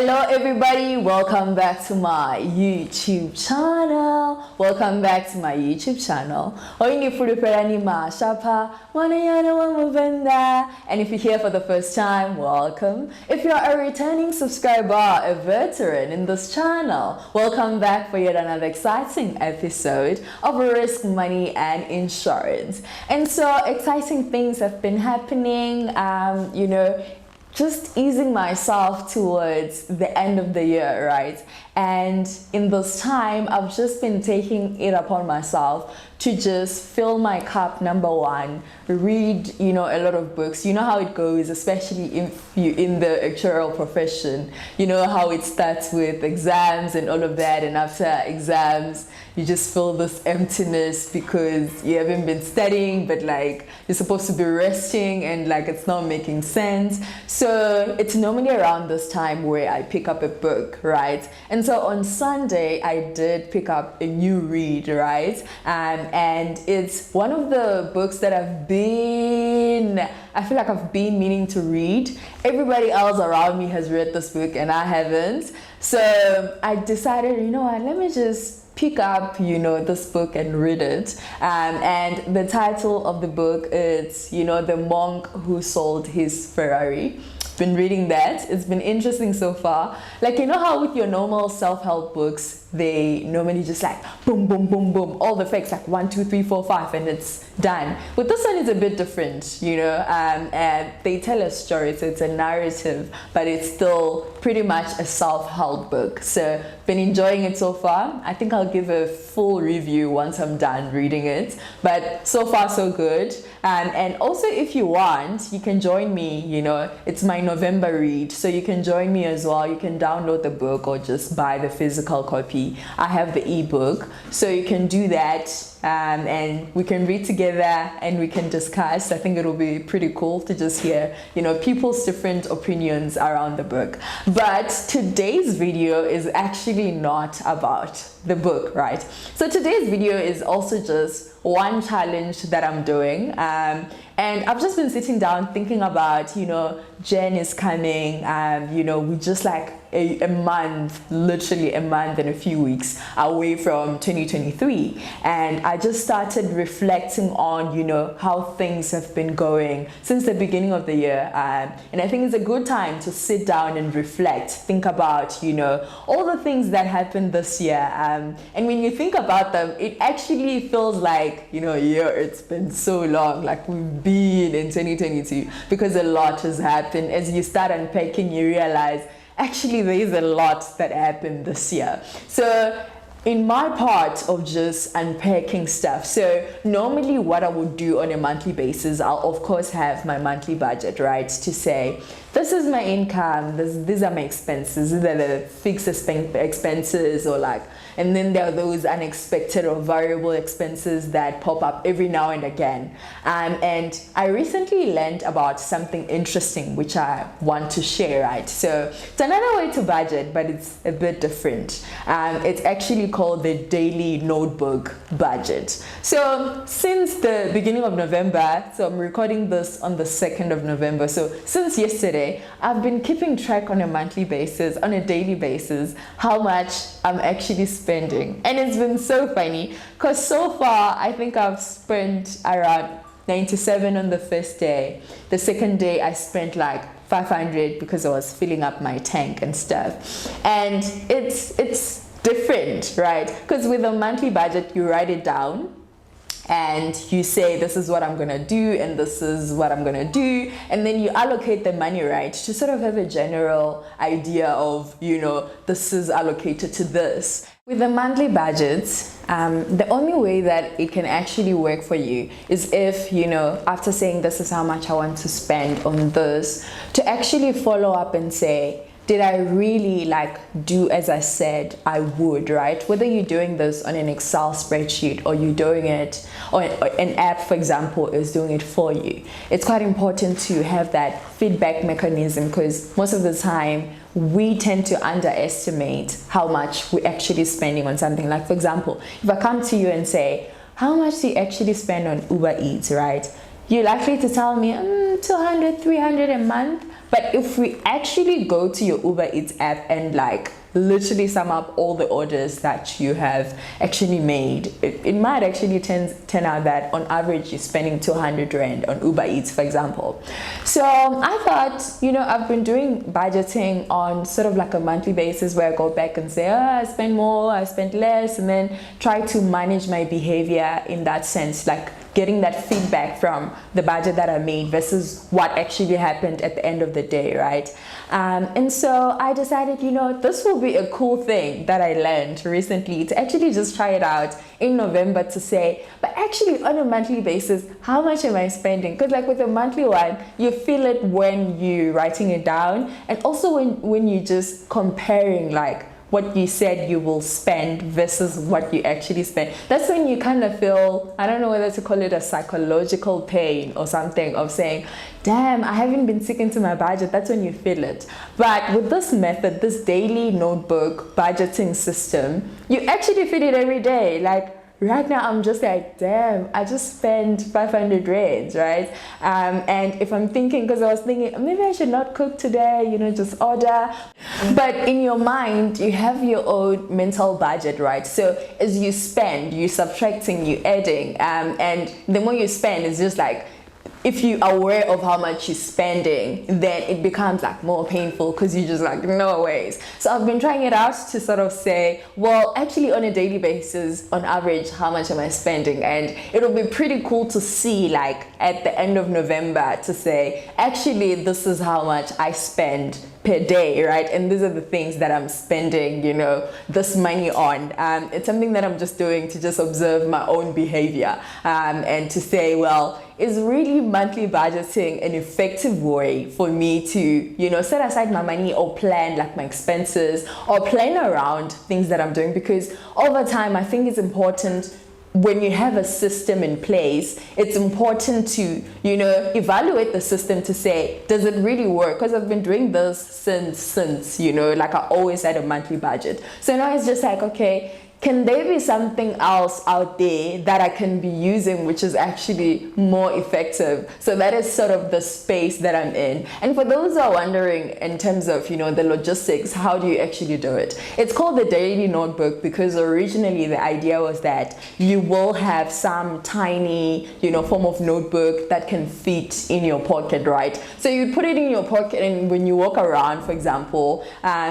Hello everybody, welcome back to my YouTube channel. Welcome back to my YouTube channel. And if you're here for the first time, welcome. If you're a returning subscriber, a veteran in this channel, welcome back for yet another exciting episode of Risk, Money and Insurance. And so exciting things have been happening, just easing myself towards the end of the year, right? And in this time, I've just been taking it upon myself to just fill my cup, number one, read, a lot of books. You know how it goes, especially if you're in the actuarial profession. You know how it starts with exams and all of that, and after exams, you just feel this emptiness because you haven't been studying, but like you're supposed to be resting and like it's not making sense. So it's normally around this time where I pick up a book, right? And so on Sunday, I did pick up a new read, right? And it's one of the books that I feel like I've been meaning to read. Everybody else around me has read this book and I haven't. So I decided, let me just pick up, this book and read it. And the title of the book is, The Monk Who Sold His Ferrari. Been reading that. It's been interesting so far. Like, how with your normal self-help books, they normally just like boom, boom, boom, boom, all the facts like 1, 2, 3, 4, 5, and it's done. But this one is a bit different, and they tell a story, so it's a narrative, but it's still pretty much a self-help book. So been enjoying it so far. I think I'll give a full review once I'm done reading it, but so far so good. And also if you want, you can join me, it's my November read, so you can join me as well. You can download the book or just buy the physical copy. I have the ebook, so you can do that, and we can read together and we can discuss. I think it'll be pretty cool to just hear, people's different opinions around the book. But today's video is actually not about the book, right? So today's video is also just one challenge that I'm doing, and I've just been sitting down thinking about, Jen is coming, we just like a month, literally a month and a few weeks away from 2023, and I just started reflecting on, how things have been going since the beginning of the year, and I think it's a good time to sit down and reflect, think about, all the things that happened this year, and when you think about them, it actually feels like, it's been so long, like we've been in 2022, because a lot has happened. As you start unpacking, you realize actually there is a lot that happened this year. So in my part of just unpacking stuff, so normally what I would do on a monthly basis, I'll of course have my monthly budget, right, to say this is my income, these are my expenses, these are the fixed expenses, or like, and then there are those unexpected or variable expenses that pop up every now and again. And I recently learned about something interesting which I want to share, right? So it's another way to budget, but it's a bit different. It's actually called the daily notebook budget. So since the beginning of November, so I'm recording this on the 2nd of November. So since yesterday, I've been keeping track on a monthly basis, on a daily basis, how much I'm actually spending. And it's been so funny because so far I think I've spent around 97 on the first day. The second day I spent like 500 because I was filling up my tank and stuff. And it's different, right? Because with a monthly budget, you write it down and you say, this is what I'm gonna do and this is what I'm gonna do, and then you allocate the money, right, to sort of have a general idea of, this is allocated to this. With the monthly budgets, the only way that it can actually work for you is if, after saying this is how much I want to spend on this, to actually follow up and say, did I really do as I said I would, right? Whether you're doing this on an Excel spreadsheet or you're doing it, or an app, for example, is doing it for you. It's quite important to have that feedback mechanism, because most of the time we tend to underestimate how much we're actually spending on something. Like, for example, if I come to you and say, how much do you actually spend on Uber Eats, right? you're likely to tell me 200, 300 a month. But if we actually go to your Uber Eats app and like literally sum up all the orders that you have actually made, it might actually turn out that on average you're spending 200 Rand on Uber Eats, for example. So I thought, I've been doing budgeting on sort of like a monthly basis where I go back and say, I spend more, I spend less, and then try to manage my behavior in that sense, like getting that feedback from the budget that I made versus what actually happened at the end of the day, right? And so I decided, this will be a cool thing that I learned recently to actually just try it out in November to say, but actually on a monthly basis, how much am I spending? Because like with a monthly one, you feel it when you're writing it down, and also when you just comparing like what you said you will spend versus what you actually spend. That's when you kind of feel, I don't know whether to call it a psychological pain or something, of saying, damn, I haven't been sticking to my budget. That's when you feel it. But with this method, this daily notebook budgeting system, you actually feel it every day. Like right now, I'm just like, damn, I just spent 500 Rands, right? And if I'm thinking, because I was thinking, maybe I should not cook today, just order. But in your mind, you have your own mental budget, right? So as you spend, you're subtracting, you're adding, and the more you spend, it's just like, if you are aware of how much you're spending, then it becomes like more painful because you're just like, no ways. So I've been trying it out to sort of say, well, actually on a daily basis, on average, how much am I spending? And it'll be pretty cool to see like at the end of November to say, actually, this is how much I spend per day, right? And these are the things that I'm spending, this money on. It's something that I'm just doing to just observe my own behavior, and to say, well, is really monthly budgeting an effective way for me to, set aside my money or plan like my expenses or plan around things that I'm doing? Because over time, I think it's important when you have a system in place, it's important to, evaluate the system to say, does it really work? Because I've been doing this since, like I always had a monthly budget. So now it's just like, okay, can there be something else out there that I can be using which is actually more effective? So that is sort of the space that I'm in. And for those who are wondering in terms of, the logistics, how do you actually do it? It's called the daily notebook because originally the idea was that you will have some tiny, form of notebook that can fit in your pocket, right? So you put it in your pocket, and when you walk around, for example,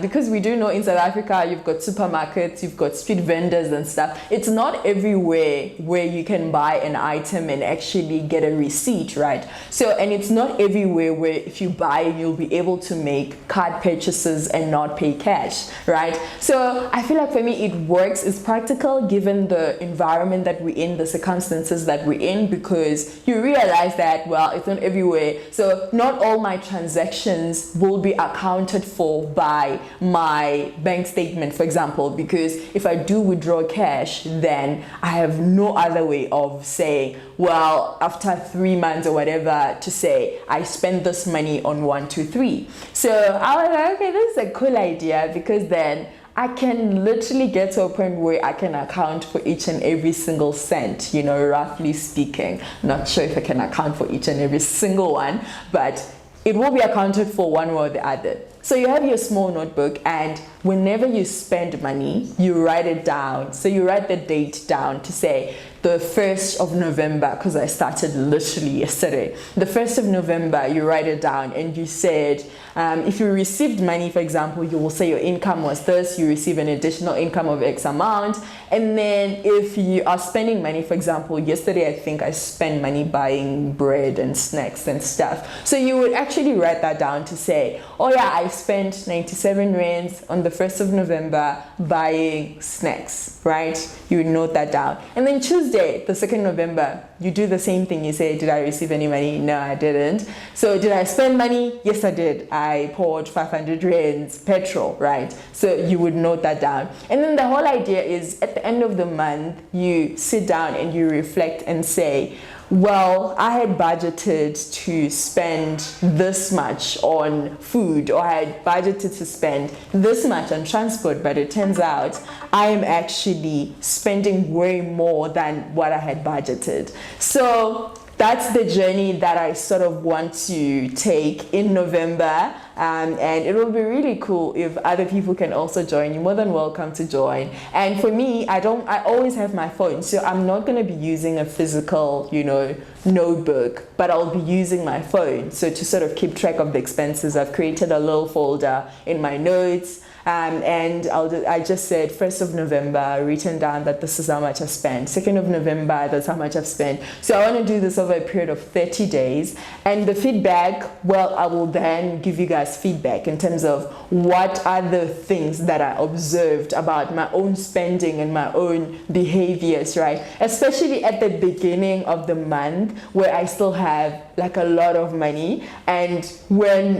because we do know in South Africa, you've got supermarkets, you've got street vendors and stuff. It's not everywhere where you can buy an item and actually get a receipt, right? So, and it's not everywhere where if you buy, you'll be able to make card purchases and not pay cash, right? So I feel like for me, it works. It's practical given the environment that we're in, the circumstances that we're in, because you realize that, well, it's not everywhere. So not all my transactions will be accounted for by my bank statement, for example, because if I do withdraw cash, then I have no other way of saying, well, after 3 months or whatever, to say I spent this money on 1, 2, 3. So I was like, okay, this is a cool idea, because then I can literally get to a point where I can account for each and every single cent, roughly speaking. Not sure if I can account for each and every single one, but it will be accounted for one way or the other. So you have your small notebook, and whenever you spend money, you write it down. So you write the date down to say the 1st of November, because I started literally yesterday. The 1st of November, you write it down, and you said, if you received money, for example, you will say your income was this, you receive an additional income of X amount. And then if you are spending money, for example, yesterday, I think I spent money buying bread and snacks and stuff. So you would actually write that down to say, oh yeah, I spent 97 Rands on the 1st of November buying snacks, right? You would note that down. And then Tuesday, the 2nd November, you do the same thing. You say, did I receive any money? No, I didn't. So did I spend money? Yes, I did. I poured 500 Rands petrol, right? So you would note that down. And then the whole idea is at the end of the month, you sit down and you reflect and say, well, I had budgeted to spend this much on food, or I had budgeted to spend this much on transport, but it turns out I am actually spending way more than what I had budgeted. So that's the journey that I sort of want to take in November. And it will be really cool if other people can also join. You're more than welcome to join. And for me, I always have my phone, so I'm not going to be using a physical, notebook, but I'll be using my phone. So to sort of keep track of the expenses, I've created a little folder in my notes. And I just said 1st of November, written down that this is how much I've spent. 2nd of November, that's how much I've spent. So I want to do this over a period of 30 days. And the feedback, well, I will then give you guys feedback in terms of what are the things that I observed about my own spending and my own behaviors, right? Especially at the beginning of the month where I still have like a lot of money, and when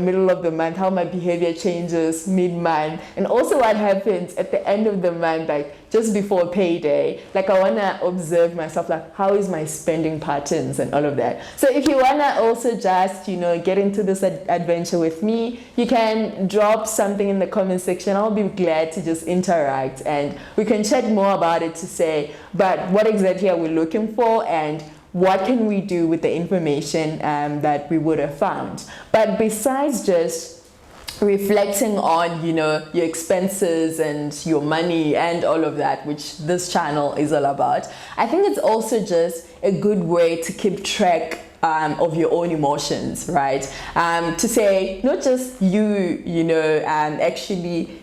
middle of the month, how my behavior changes mid-month, and also what happens at the end of the month, like just before payday. Like I want to observe myself, like how is my spending patterns and all of that. So if you want to also just get into this adventure with me, you can drop something in the comment section. I'll be glad to just interact, and we can chat more about it to say, but what exactly are we looking for, and what can we do with the information that we would have found. But besides just reflecting on your expenses and your money and all of that, which this channel is all about, I think it's also just a good way to keep track of your own emotions, right? To say not just actually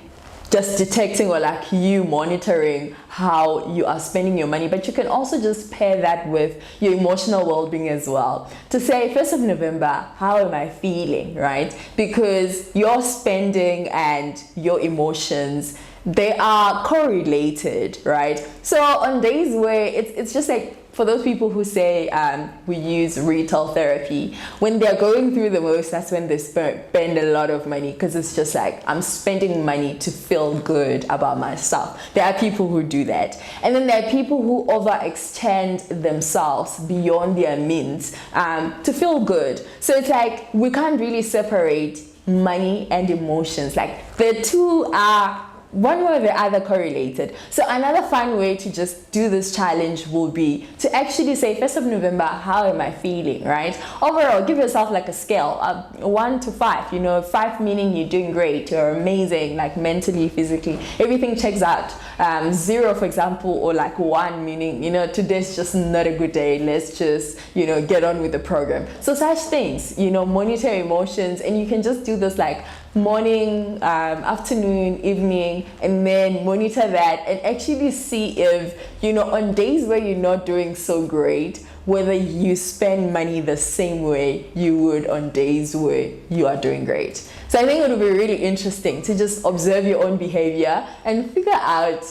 just detecting or like you monitoring how you are spending your money, but you can also just pair that with your emotional well-being as well. To say 1st of November, how am I feeling, right? Because your spending and your emotions, they are correlated, right? So on days where it's just like, for those people who say we use retail therapy, when they're going through the most, that's when they spend a lot of money, because it's just like, I'm spending money to feel good about myself. There are people who do that. And then there are people who overextend themselves beyond their means to feel good. So it's like, we can't really separate money and emotions. Like the two are one way or the other correlated. So another fun way to just do this challenge will be to actually say 1st of November, how am I feeling, right? Overall, give yourself like a scale of 1 to 5, 5 meaning you're doing great, you're amazing, like mentally, physically, everything checks out. 0, for example, or like 1 meaning, today's just not a good day, let's just, get on with the program. So such things, monitor emotions, and you can just do this like morning, afternoon, evening, and then monitor that and actually see if, on days where you're not doing so great, whether you spend money the same way you would on days where you are doing great. So I think it would be really interesting to just observe your own behavior and figure out,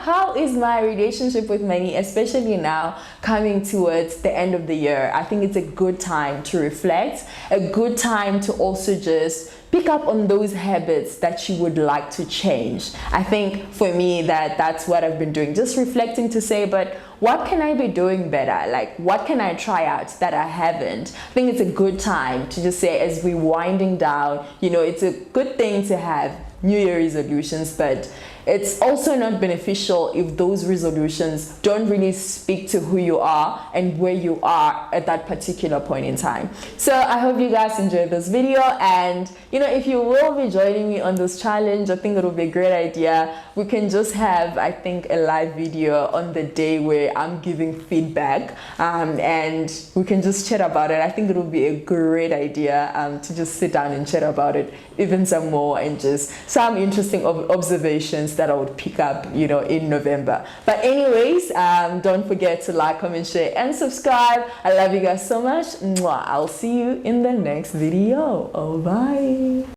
how is my relationship with money, especially now coming towards the end of the year. I think it's a good time to reflect, a good time to also just pick up on those habits that you would like to change. I think for me that's what I've been doing, just reflecting to say, but what can I be doing better? Like, what can I try out that I haven't? I think it's a good time to just say, as we're winding down, it's a good thing to have New Year resolutions, but it's also not beneficial if those resolutions don't really speak to who you are and where you are at that particular point in time. So I hope you guys enjoyed this video, and if you will be joining me on this challenge, I think it will be a great idea. We can just have, I think, a live video on the day where I'm giving feedback, and we can just chat about it. I think it will be a great idea to just sit down and chat about it even some more, and just some interesting observations that I would pick up, in November. But anyways, don't forget to like, comment, share, and subscribe. I love you guys so much. Mwah. I'll see you in the next video. Oh, bye.